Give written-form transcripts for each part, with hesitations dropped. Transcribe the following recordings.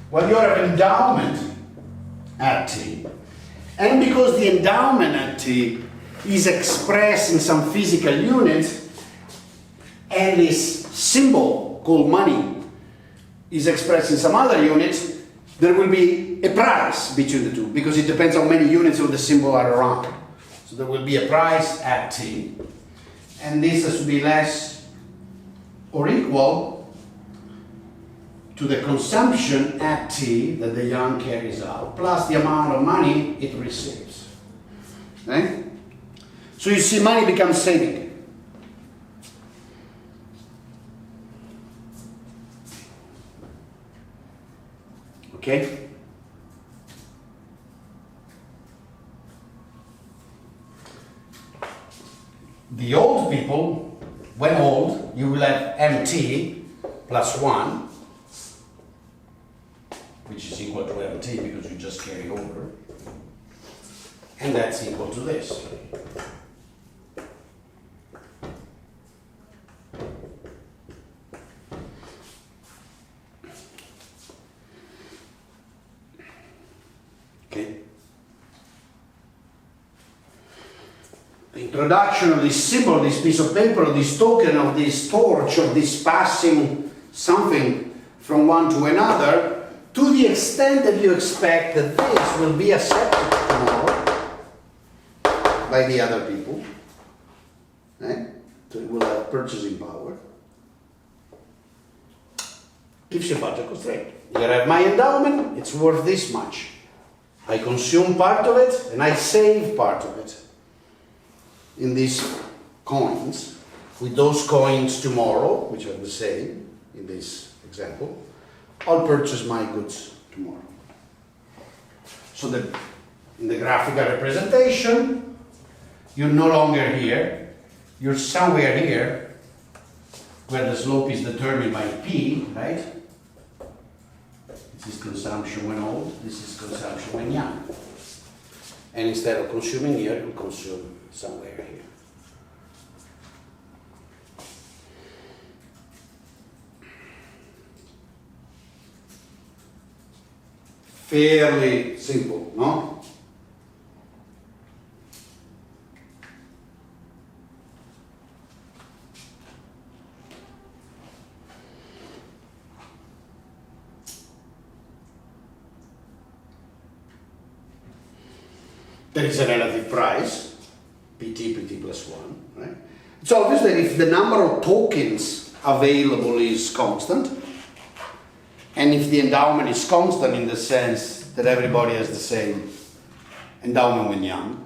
Well, you have endowment at T. And because the endowment at T is expressed in some physical unit, and this symbol called money is expressed in some other units, there will be a price between the two, because it depends how many units of the symbol are around. So there will be a price at T, and this has to be less or equal to the consumption at T that the young carries out, plus the amount of money it receives. Okay? So you see, money becomes saving. Okay? The old people, when old, you will have MT plus 1, which is equal to MT because you just carry over, and that's equal to this. Okay. The introduction of this symbol, this piece of paper, of this token, of this torch, of this passing something from one to another, to the extent that you expect that this will be accepted tomorrow by the other people, right? So it will have purchasing power. Gives you a budget constraint. You have my endowment, it's worth this much. I consume part of it and I save part of it in these coins. With those coins tomorrow, which are the same in this example, I'll purchase my goods tomorrow. So that in the graphical representation, you're no longer here, you're somewhere here where the slope is determined by P, right? This is consumption when old, this is consumption when young. And instead of consuming here, you consume somewhere here. Fairly simple, no? There is a relative price, PT plus 1, right? It's obvious that if the number of tokens available is constant, and if the endowment is constant in the sense that everybody has the same endowment when young,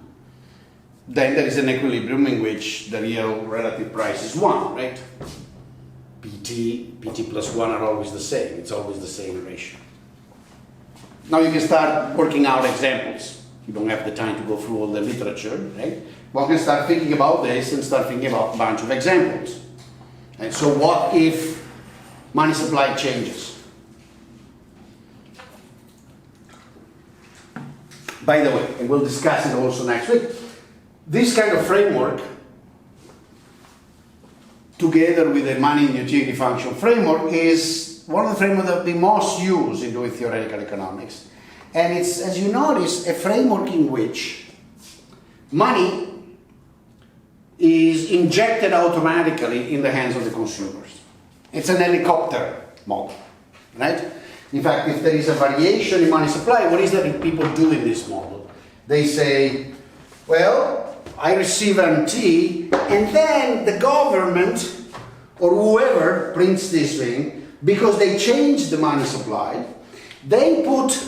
then there is an equilibrium in which the real relative price is 1, right? PT plus 1 are always the same. It's always the same ratio. Now you can start working out examples. You don't have the time to go through all the literature, right? One can start thinking about this and start thinking about a bunch of examples. And so what if money supply changes? By the way, and we'll discuss it also next week, this kind of framework, together with the money and utility function framework, is one of the frameworks that we most use in doing theoretical economics. And it's, as you notice, a framework in which money is injected automatically in the hands of the consumers. It's an helicopter model, right? In fact, if there is a variation in money supply, what is that people do in this model? They say, well, I receive MT, and then the government or whoever prints this thing, because they change the money supply, they put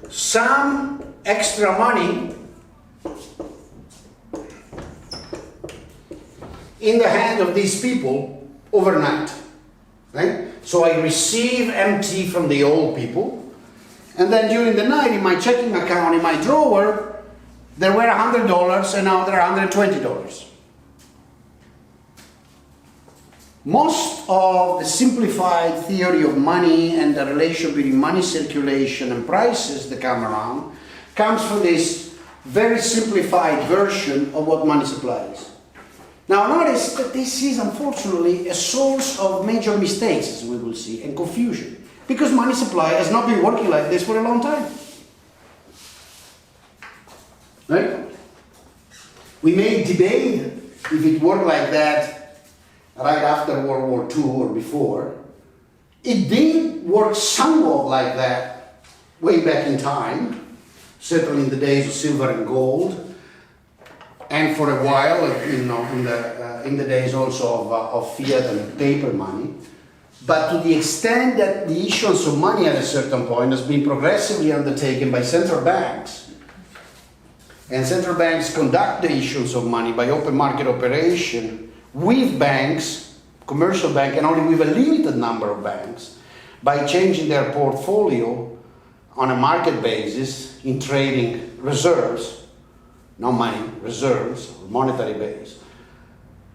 some extra money in the hand of these people overnight, right? So I receive MT from the old people, and then during the night in my checking account, in my drawer, there were $100 and now there are $120. Most of the simplified theory of money and the relation between money circulation and prices that come around comes from this very simplified version of what money supply is. Now notice that this is unfortunately a source of major mistakes, as we will see, and confusion. Because money supply has not been working like this for a long time. Right? We may debate if it worked like that right after World War II or before. It did work somewhat like that way back in time, certainly in the days of silver and gold, and for a while, in the days also of fiat and paper money. But to the extent that the issuance of money at a certain point has been progressively undertaken by central banks, and central banks conduct the issuance of money by open market operation with banks, commercial bank, and only with a limited number of banks, by changing their portfolio on a market basis in trading reserves, not money, reserves, monetary base,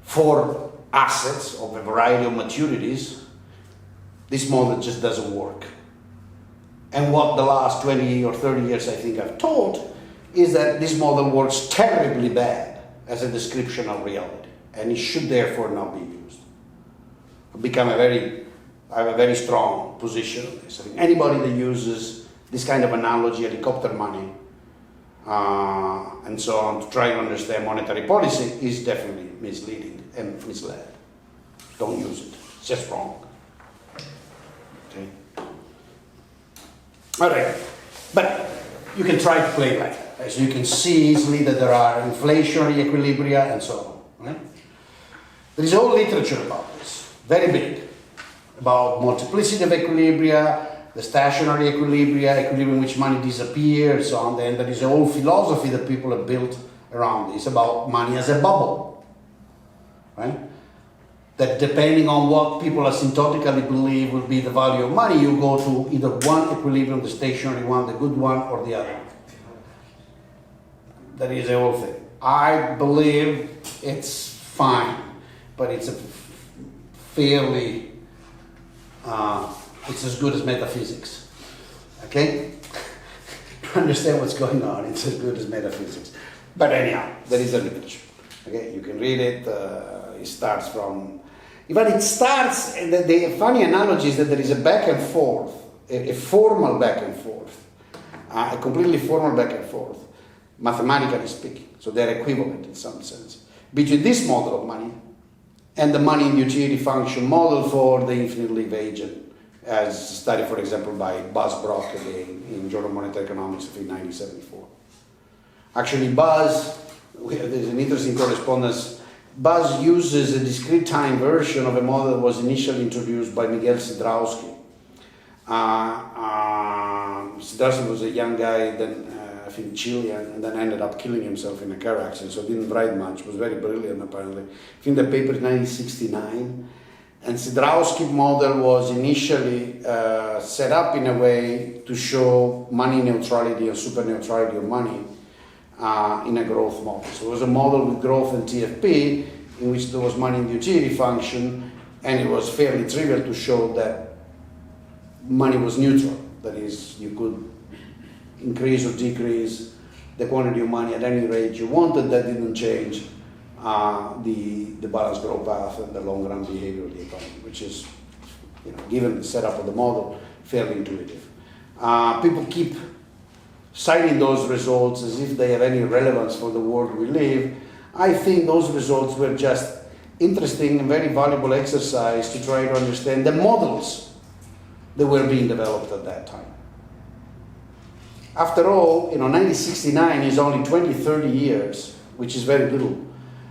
for assets of a variety of maturities. This model just doesn't work. And what the last 20 or 30 years I think have taught is that this model works terribly bad as a description of reality, and it should therefore not be used. I have a very strong position on this. I think anybody that uses this kind of analogy, helicopter money, and so on, to try to understand monetary policy is definitely misleading and misled. Don't use it. It's just wrong. Okay. All right, but you can try to play like that. So you can see easily that there are inflationary equilibria and so on. Right? There is a whole literature about this, very big, about multiplicity of equilibria, the stationary equilibria, equilibrium in which money disappears, so on. And there is a whole philosophy that people have built around this about money as a bubble, right? That depending on what people asymptotically believe will be the value of money, you go to either one equilibrium, the stationary one, the good one, or the other. That is the whole thing. I believe it's fine, but it's a fairly, it's as good as metaphysics, okay? To understand what's going on, it's as good as metaphysics. But anyhow, there is a literature, okay? You can read it, it starts from, but it starts, the funny analogy is that there is a back and forth, a formal back and forth, a completely formal back and forth, mathematically speaking, so they're equivalent in some sense, between this model of money and the money in utility function model for the infinite lived agent, as studied, for example, by Buzz Brock again in Journal of Monetary Economics of 1974. Actually, Buzz, there's an interesting correspondence. Buzz uses a discrete time version of a model that was initially introduced by Miguel Sidrowski. Sidrowski was a young guy, then I think Chilean, and then ended up killing himself in a car accident, so didn't write much, was very brilliant apparently. I think the paper is 1969. And Sidrowski's model was initially set up in a way to show money neutrality and super neutrality of money in a growth model. So it was a model with growth and TFP in which there was money in the utility function, and it was fairly trivial to show that money was neutral. That is, you could increase or decrease the quantity of money at any rate you wanted. That didn't change the balanced growth path and the long-run behavior of the economy, which is, given the setup of the model, fairly intuitive. People keep citing those results as if they have any relevance for the world we live. I think those results were just interesting and very valuable exercise to try to understand the models that were being developed at that time. After all, 1969 is only 20, 30 years, which is very little,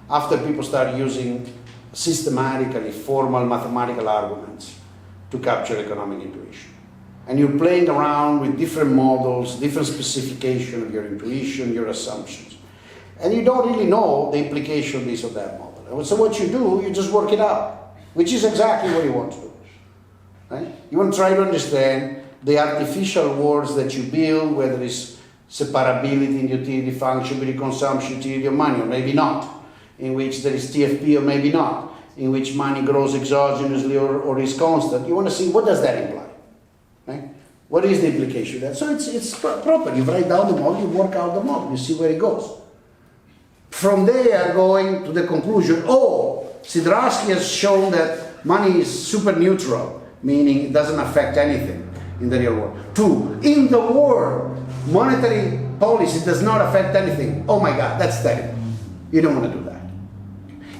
after people started using systematically formal mathematical arguments to capture economic intuition. And you're playing around with different models, different specification of your intuition, your assumptions. And you don't really know the implication of this or that model. So what you do, you just work it out, which is exactly what you want to do. Right? You want to try to understand the artificial worlds that you build, whether it's separability in utility function with the consumption utility of money, or maybe not, in which there is TFP or maybe not, in which money grows exogenously or is constant. You want to see what does that imply, right? What is the implication of that? So it's proper. You write down the model, you work out the model, you see where it goes. From there, going to the conclusion, Sidrowski has shown that money is super neutral, meaning it doesn't affect anything. in the real world. 2, in the world, monetary policy does not affect anything. Oh my God, that's terrible. You don't want to do that.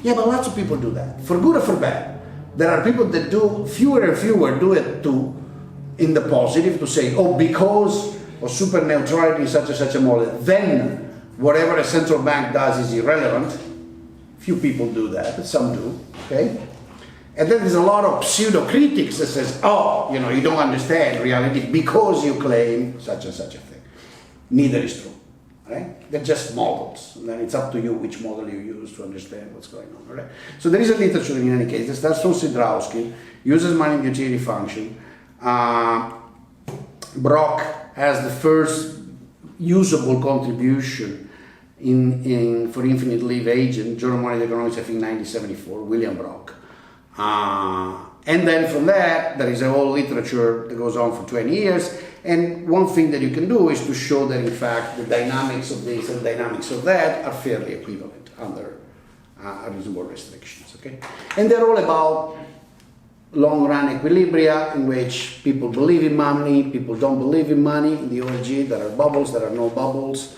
Yeah, but lots of people do that, for good or for bad. There are people that do, fewer and fewer do it in the positive, to say, oh, because of super neutrality in such and such a model, then whatever a central bank does is irrelevant. Few people do that, but some do, okay? And then there's a lot of pseudo-critics that says, oh, you don't understand reality because you claim such and such a thing. Neither is true, right? They're just models, and then it's up to you which model you use to understand what's going on, right? So there is a literature in any case that starts from Sidrowski, uses money utility function. Brock has the first usable contribution for infinite lived agent, Journal of Monetary Economics, I think 1974, William Brock. And then from that, there is a whole literature that goes on for 20 years. And one thing that you can do is to show that, in fact, the dynamics of this and dynamics of that are fairly equivalent under reasonable restrictions. Okay? And they're all about long-run equilibria in which people believe in money, people don't believe in money. In the OLG, there are bubbles, there are no bubbles.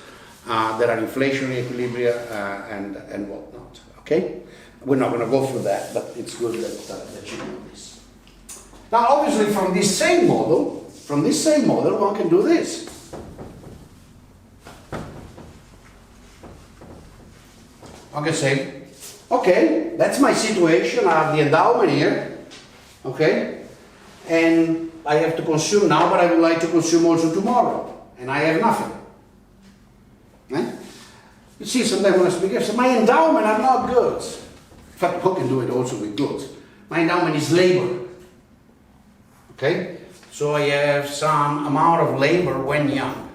There are inflationary equilibria and whatnot. Okay? We're not going to go through that, but it's good that you know this. Now, obviously, from this same model, one can do this. One can say, okay, that's my situation. I have the endowment here, okay, and I have to consume now, but I would like to consume also tomorrow, and I have nothing. Right? You see, sometimes when I speak, I say, my endowment are not goods. In fact, one can do it also with goods. My endowment is labor. Okay? So I have some amount of labor when young,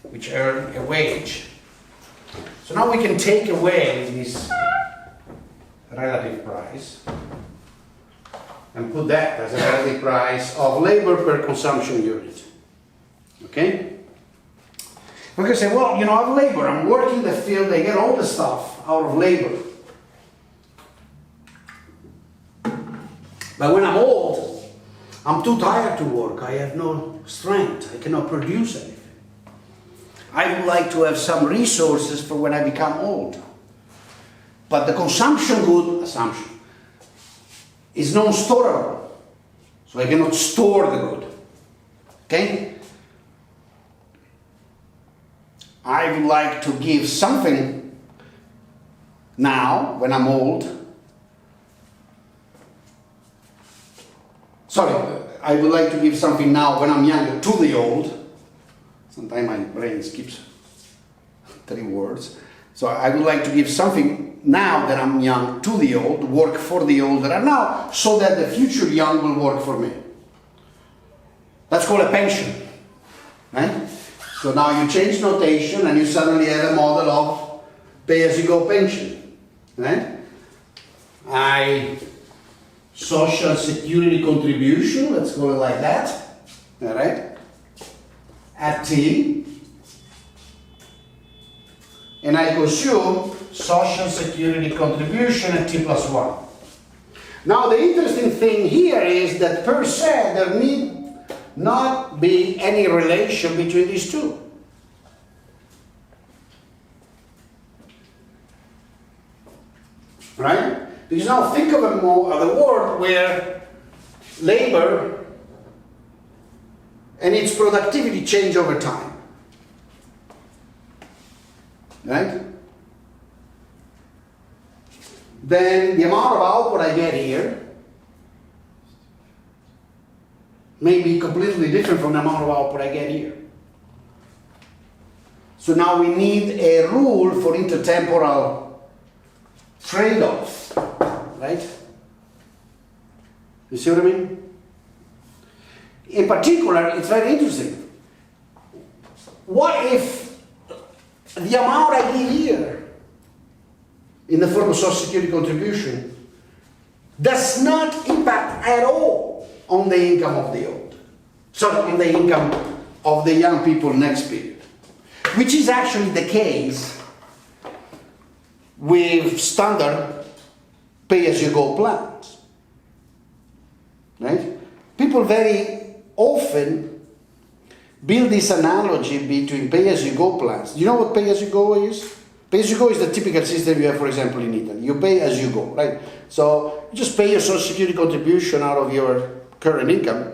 which earn a wage. So now we can take away this relative price and put that as a relative price of labor per consumption unit. Okay? We can say, well, I have labor, I'm working the field, I get all the stuff out of labor. But when I'm old, I'm too tired to work, I have no strength, I cannot produce anything. I would like to have some resources for when I become old. But the consumption good assumption is non-storable. So I cannot store the good. Okay? I would like to give something now, when I'm old. Sorry, I would like to give something now when I'm younger to the old. Sometimes my brain skips 3 words. So I would like to give something now that I'm young to the old, work for the old that are now, so that the future young will work for me. That's called a pension, right? So now you change notation and you suddenly have a model of pay-as-you-go pension, right? Social security contribution, let's call it like that, all right? At T, and I consume social security contribution at T plus 1. Now the interesting thing here is that per se there need not be any relation between these two. Right? Because now think of a world where labor and its productivity change over time. Right? Then the amount of output I get here may be completely different from the amount of output I get here. So now we need a rule for intertemporal trade-off, right? You see what I mean? In particular, it's very interesting. What if the amount I give here in the form of social security contribution does not impact at all on the income of the old? Sorry, on the income of the young people next period. Which is actually the case with standard pay-as-you-go plans. Right? People very often build this analogy between pay-as-you-go plans. Do you know what pay-as-you-go is? Pay-as-you-go is the typical system you have, for example, in Italy. You pay as you go, right? So you just pay your social security contribution out of your current income.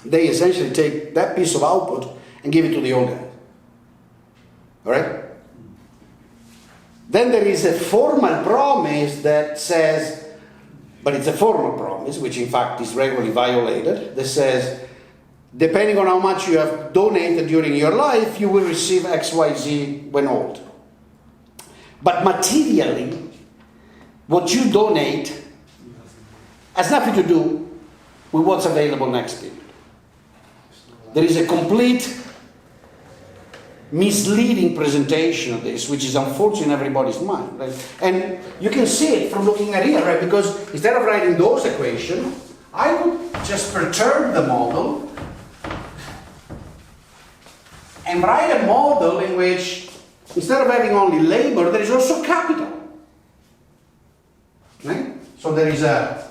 They essentially take that piece of output and give it to the old guy. All right? Then there is a formal promise that says, but it's a formal promise, which in fact is regularly violated, that says, depending on how much you have donated during your life, you will receive XYZ when old. But materially, what you donate has nothing to do with what's available next period. There is a complete misleading presentation of this, which is unfortunate in everybody's mind. Right? And you can see it from looking at here, right? Because instead of writing those equations, I would just perturb the model and write a model in which, instead of having only labor, there is also capital. Right? So there is apart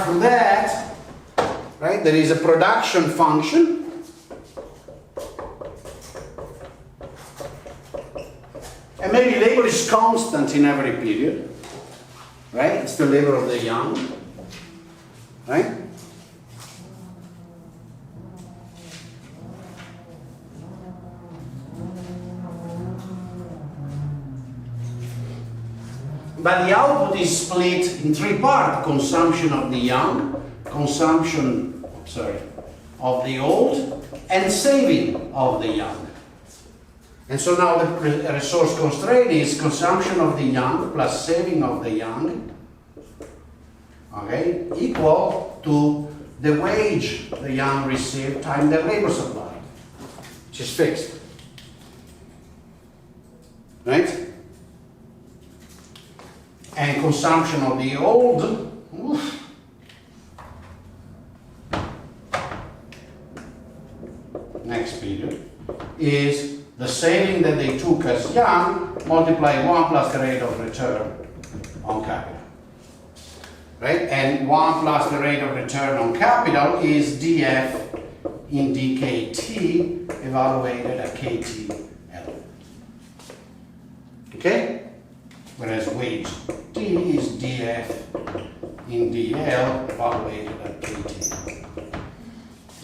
from that, right, there is a production function. And maybe labor is constant in every period. Right? It's the labor of the young. Right? But the output is split in three parts: consumption of the young, consumption, of the old, and saving of the young. And so now the resource constraint is consumption of the young plus saving of the young, okay, equal to the wage the young receive times their labor supply, which is fixed. Right? And consumption of the old, next period, is the saving that they took as young, multiply 1 plus the rate of return on capital. Right? And 1 plus the rate of return on capital is dF in dKt, evaluated at KTL. Okay? Whereas wage T is dF in dL, evaluated at KT.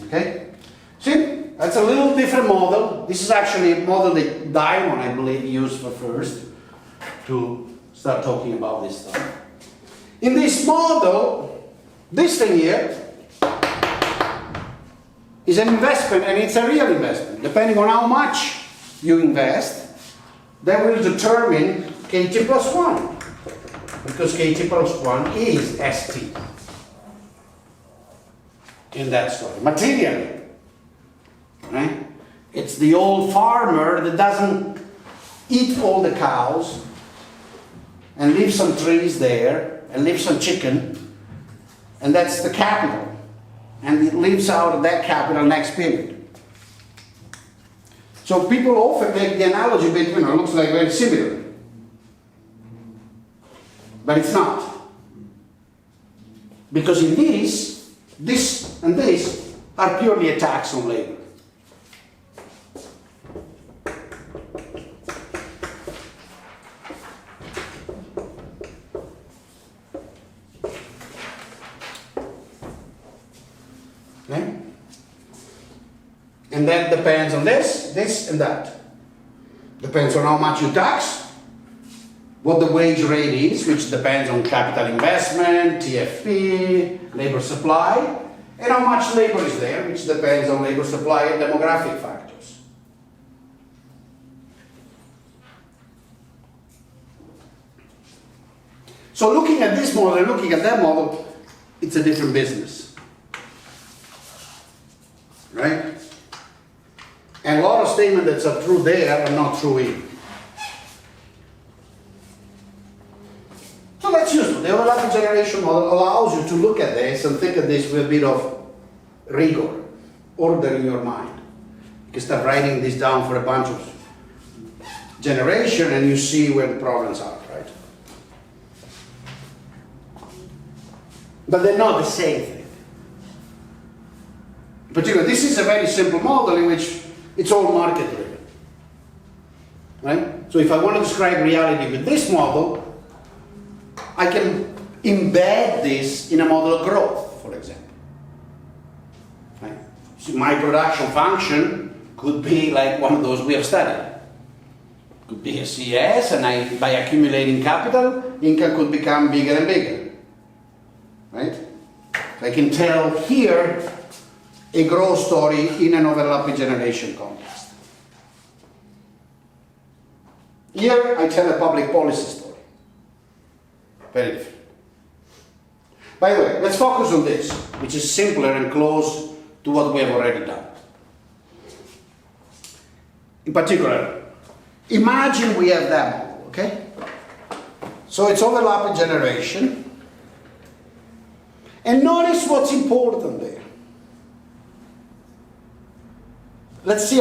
Okay? See? That's a little different model. This is actually a model that Diamond, I believe, used for first to start talking about this stuff. In this model, this thing here is an investment, and it's a real investment. Depending on how much you invest, that will determine KT plus 1. Because KT plus 1 is ST in that story, materially. Right? It's the old farmer that doesn't eat all the cows and leave some trees there and leave some chicken, and that's the capital, and it lives out of that capital next period. So people often make the analogy between, it looks like very similar, but it's not, because in this and this are purely a tax on labor. Okay? And that depends on this and that. Depends on how much you tax, what the wage rate is, which depends on capital investment, TFP, labor supply, and how much labor is there, which depends on labor supply and demographic factors. So looking at this model and looking at that model, it's a different business. Right? And a lot of statements that are true there are not true here. So that's useful. The overlapping generation model allows you to look at this and think of this with a bit of rigor, order in your mind. You can start writing this down for a bunch of generation and you see where the problems are, right? But they're not the same thing. particularly, this is a very simple model in which it's all market driven. Right? So if I want to describe reality with this model, I can embed this in a model of growth, for example. Right? So my production function could be like one of those we have studied. Could be a CS, and by accumulating capital, income could become bigger and bigger. Right? So I can tell here a growth story in an overlapping generation context. Here I tell a public policy story. Very different. By the way, let's focus on this, which is simpler and close to what we have already done. In particular, imagine we have that model, okay? So it's overlapping generation. And notice what's important there. Let's see